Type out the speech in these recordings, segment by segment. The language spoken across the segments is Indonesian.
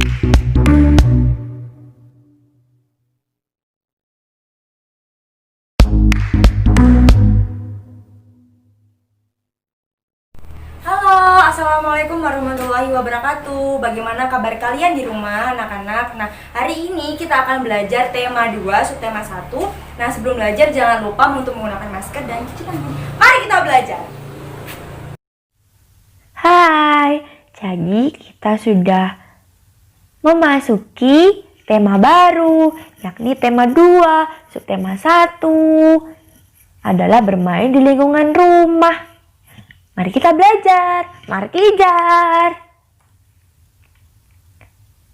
Halo, assalamualaikum warahmatullahi wabarakatuh. Bagaimana kabar kalian di rumah, anak-anak? Nah, hari ini kita akan belajar tema 2, subtema 1. Nah, sebelum belajar jangan lupa untuk menggunakan masker dan cuci tangan. Mari kita belajar. Hai, jadi kita sudah memasuki tema baru, yakni tema 2, subtema 1 adalah bermain di lingkungan rumah. Mari kita belajar, mari kejar.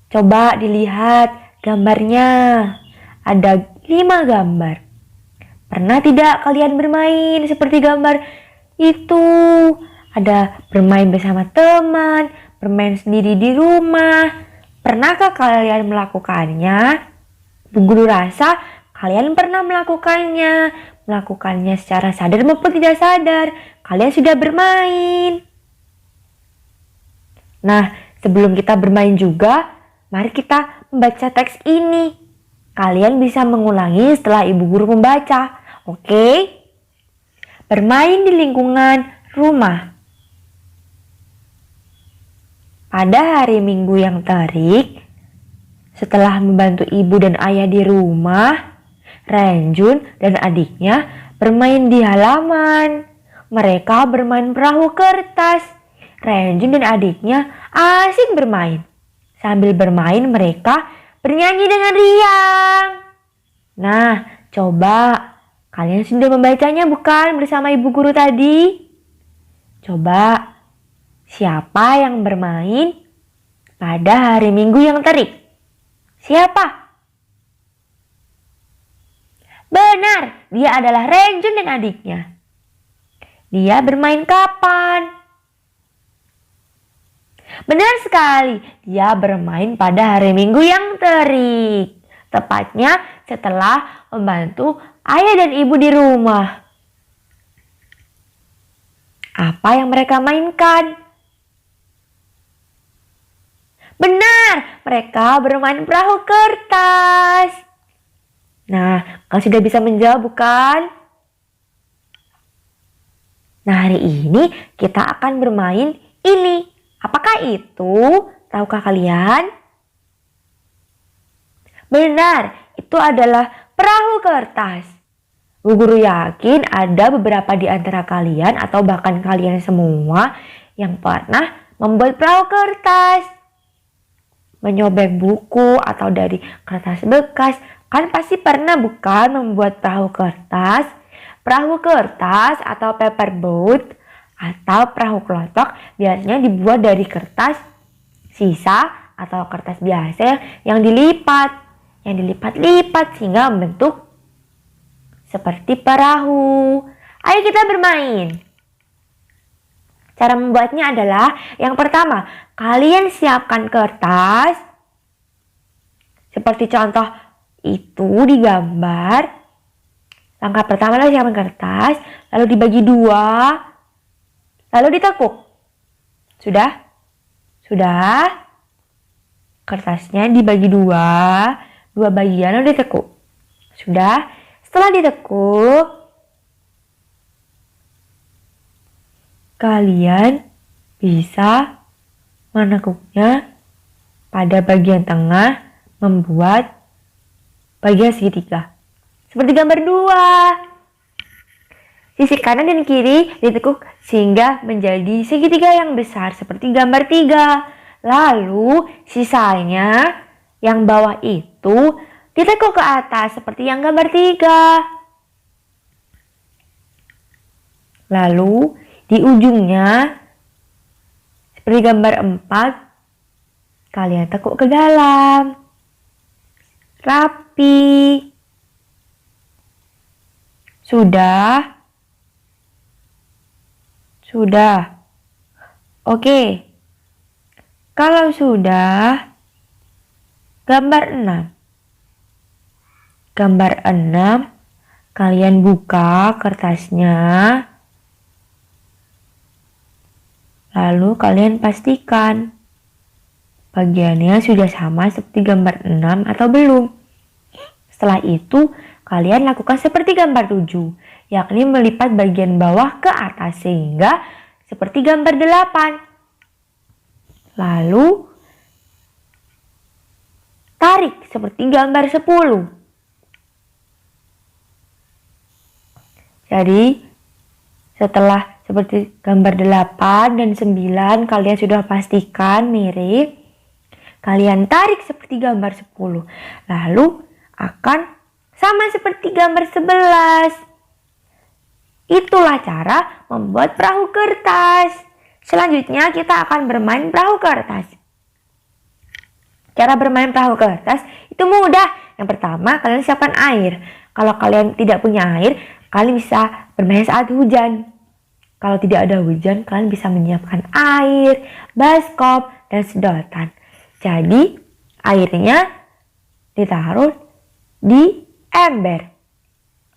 Coba dilihat gambarnya, ada 5 gambar. Pernah tidak kalian bermain seperti gambar itu? Ada bermain bersama teman, bermain sendiri di rumah. Pernahkah kalian melakukannya? Bu Guru rasa kalian pernah melakukannya secara sadar maupun tidak sadar. Kalian sudah bermain. Nah, sebelum kita bermain juga, mari kita membaca teks ini. Kalian bisa mengulangi setelah Ibu Guru membaca. Oke? Bermain di lingkungan rumah. Pada hari Minggu yang terik, setelah membantu ibu dan ayah di rumah, Renjun dan adiknya bermain di halaman. Mereka bermain perahu kertas. Renjun dan adiknya asik bermain. Sambil bermain mereka bernyanyi dengan riang. Nah, coba kalian sudah membacanya bukan bersama Ibu Guru tadi? Coba, siapa yang bermain pada hari Minggu yang terik? Siapa? Benar, dia adalah Renjun dan adiknya. Dia bermain kapan? Benar sekali, dia bermain pada hari Minggu yang terik. Tepatnya setelah membantu ayah dan ibu di rumah. Apa yang mereka mainkan? Benar, mereka bermain perahu kertas. Nah, kau sudah bisa menjawab bukan? Nah, hari ini kita akan bermain ini. Apakah itu? Tahukah kalian? Benar, itu adalah perahu kertas. Bu Guru yakin ada beberapa di antara kalian atau bahkan kalian semua yang pernah membuat perahu kertas. Menyobek buku atau dari kertas bekas. Kan pasti pernah bukan membuat perahu kertas? Perahu kertas atau paperboat atau perahu kelotok biasanya dibuat dari kertas sisa atau kertas biasa yang dilipat-lipat sehingga membentuk seperti perahu. Ayo kita bermain. Cara membuatnya adalah yang pertama, kalian siapkan kertas seperti contoh itu di gambar. Langkah pertama adalah siapkan kertas, lalu dibagi 2, lalu ditekuk. Sudah? Sudah? Kertasnya dibagi 2 bagian lalu ditekuk. Sudah? Setelah ditekuk, kalian bisa menekuknya pada bagian tengah membuat bagian segitiga. Seperti gambar 2. Sisi kanan dan kiri ditekuk sehingga menjadi segitiga yang besar seperti gambar 3. Lalu sisanya yang bawah itu ditekuk ke atas seperti yang gambar 3. Lalu di ujungnya seperti gambar 4, kalian tekuk ke dalam. Rapi. Sudah? Sudah. Oke. Kalau sudah, gambar 6. Gambar 6, kalian buka kertasnya. Lalu kalian pastikan bagiannya sudah sama seperti gambar 6 atau belum. Setelah itu, kalian lakukan seperti gambar 7, yakni melipat bagian bawah ke atas sehingga seperti gambar 8. Lalu, tarik seperti gambar 10. Jadi, setelah seperti gambar 8 dan 9 kalian sudah pastikan mirip. Kalian tarik seperti gambar 10. Lalu akan sama seperti gambar 11. Itulah cara membuat perahu kertas. Selanjutnya kita akan bermain perahu kertas. Cara bermain perahu kertas itu mudah. Yang pertama, kalian siapkan air. Kalau kalian tidak punya air, kalian bisa bermain saat hujan. Kalau tidak ada hujan, kalian bisa menyiapkan air, baskom, dan sedotan. Jadi, airnya ditaruh di ember.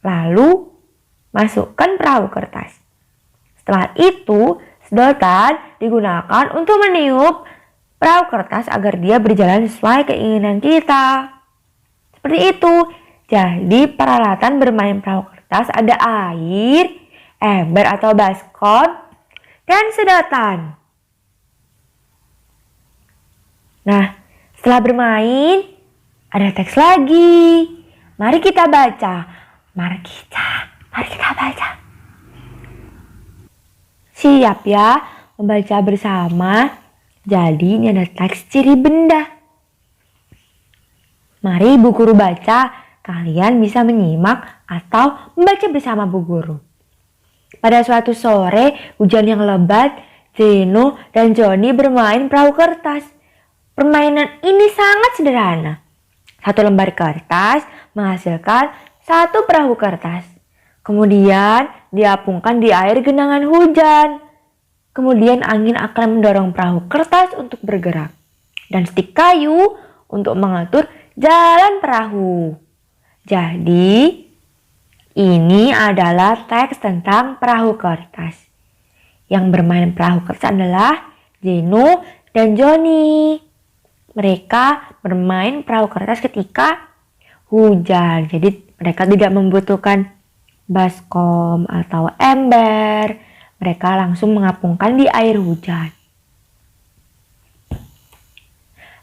Lalu, masukkan perahu kertas. Setelah itu, sedotan digunakan untuk meniup perahu kertas agar dia berjalan sesuai keinginan kita. Seperti itu. Jadi, peralatan bermain perahu kertas ada air, ember atau baskom, dan sedotan. Nah, setelah bermain, ada teks lagi. Mari kita baca. Mari kita baca. Siap ya membaca bersama. Jadi ini ada teks ciri benda. Mari Bu Guru baca. Kalian bisa menyimak atau membaca bersama Bu Guru. Pada suatu sore, hujan yang lebat, Zeno dan Joni bermain perahu kertas. Permainan ini sangat sederhana. Satu lembar kertas menghasilkan satu perahu kertas. Kemudian diapungkan di air genangan hujan. Kemudian angin akan mendorong perahu kertas untuk bergerak. Dan stik kayu untuk mengatur jalan perahu. Jadi, ini adalah teks tentang perahu kertas. Yang bermain perahu kertas adalah Zeno dan Joni. Mereka bermain perahu kertas ketika hujan. Jadi mereka tidak membutuhkan baskom atau ember. Mereka langsung mengapungkan di air hujan.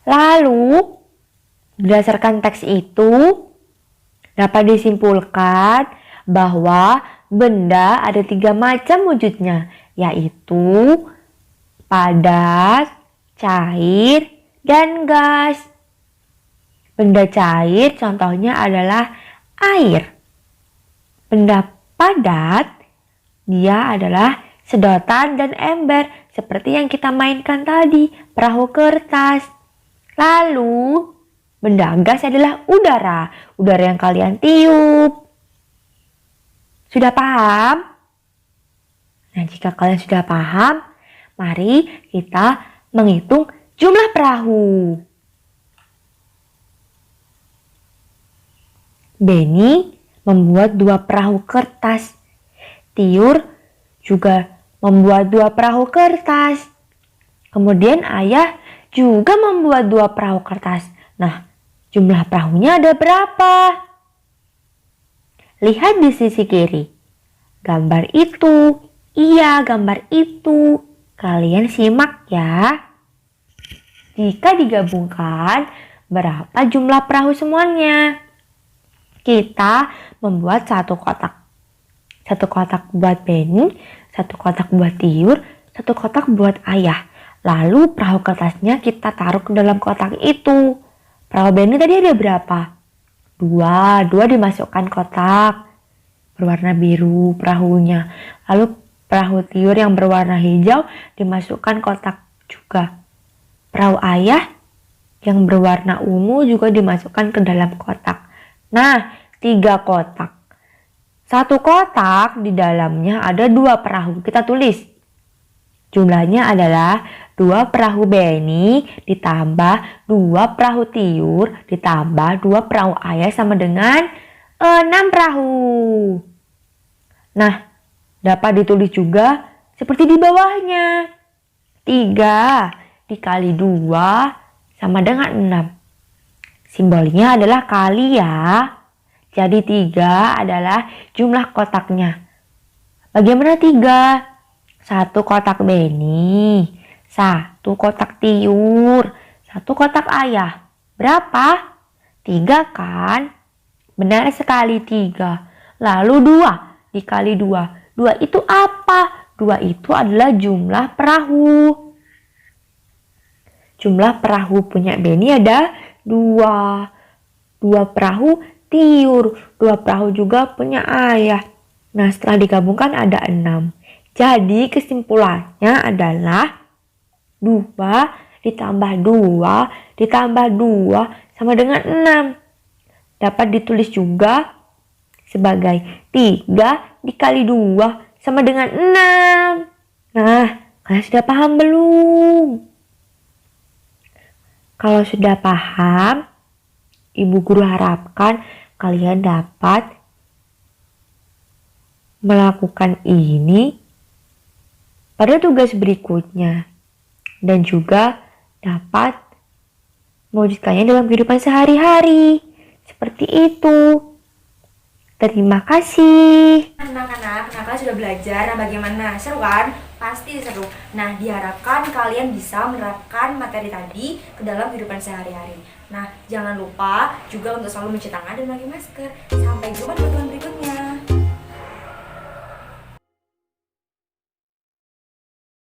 Lalu, berdasarkan teks itu, dapat disimpulkan bahwa benda ada 3 macam wujudnya, yaitu padat, cair, dan gas. Benda cair contohnya adalah air. Benda padat dia adalah sedotan dan ember seperti yang kita mainkan tadi, perahu kertas. Lalu benda gas adalah udara yang kalian tiup. Sudah paham? Nah, jika kalian sudah paham, mari kita menghitung jumlah perahu. Benny membuat 2 perahu kertas. Tiur juga membuat 2 perahu kertas. Kemudian ayah juga membuat 2 perahu kertas. Nah, jumlah perahunya ada berapa? Lihat di sisi kiri. Gambar itu. Iya, gambar itu. Kalian simak ya. Jika digabungkan, berapa jumlah perahu semuanya? Kita membuat 1 kotak. 1 kotak buat Benny, 1 kotak buat Tiur, 1 kotak buat ayah. Lalu perahu kertasnya kita taruh ke dalam kotak itu. Perahu Benny tadi ada berapa? 2 dimasukkan kotak berwarna biru perahunya. Lalu perahu Tiur yang berwarna hijau dimasukkan kotak juga. Perahu ayah yang berwarna ungu juga dimasukkan ke dalam kotak. Nah, 3 kotak. 1 kotak di dalamnya ada 2 perahu. Kita tulis. Jumlahnya adalah 2 perahu Benny ditambah 2 perahu Tiur ditambah 2 perahu ayah sama dengan 6 perahu. Nah, dapat ditulis juga seperti di bawahnya. 3 dikali 2 sama dengan 6. Simbolnya adalah kali ya. Jadi 3 adalah jumlah kotaknya. Bagaimana 3? 1 kotak Beni, 1 kotak Tiur, 1 kotak Ayah. Berapa? 3 kan? Benar sekali 3. Lalu 2 dikali 2. 2 itu apa? 2 itu adalah jumlah perahu. Jumlah perahu punya Beni ada 2. 2 perahu Tiur. 2 perahu juga punya Ayah. Nah, setelah digabungkan ada 6. Jadi kesimpulannya adalah 2 ditambah 2 ditambah 2 sama dengan 6. Dapat ditulis juga sebagai 3 dikali 2 sama dengan 6. Nah, kalian sudah paham belum? Kalau sudah paham, Ibu Guru harapkan kalian dapat melakukan ini pada tugas berikutnya dan juga dapat mewujudkannya dalam kehidupan sehari-hari. Seperti itu. Terima kasih. Anak-anak, kalian sudah belajar. Nah, bagaimana? Seru kan? Pasti seru. Nah, diharapkan kalian bisa menerapkan materi tadi ke dalam kehidupan sehari-hari. Nah, jangan lupa juga untuk selalu mencuci tangan dan memakai masker. Sampai jumpa di pertemuan berikutnya.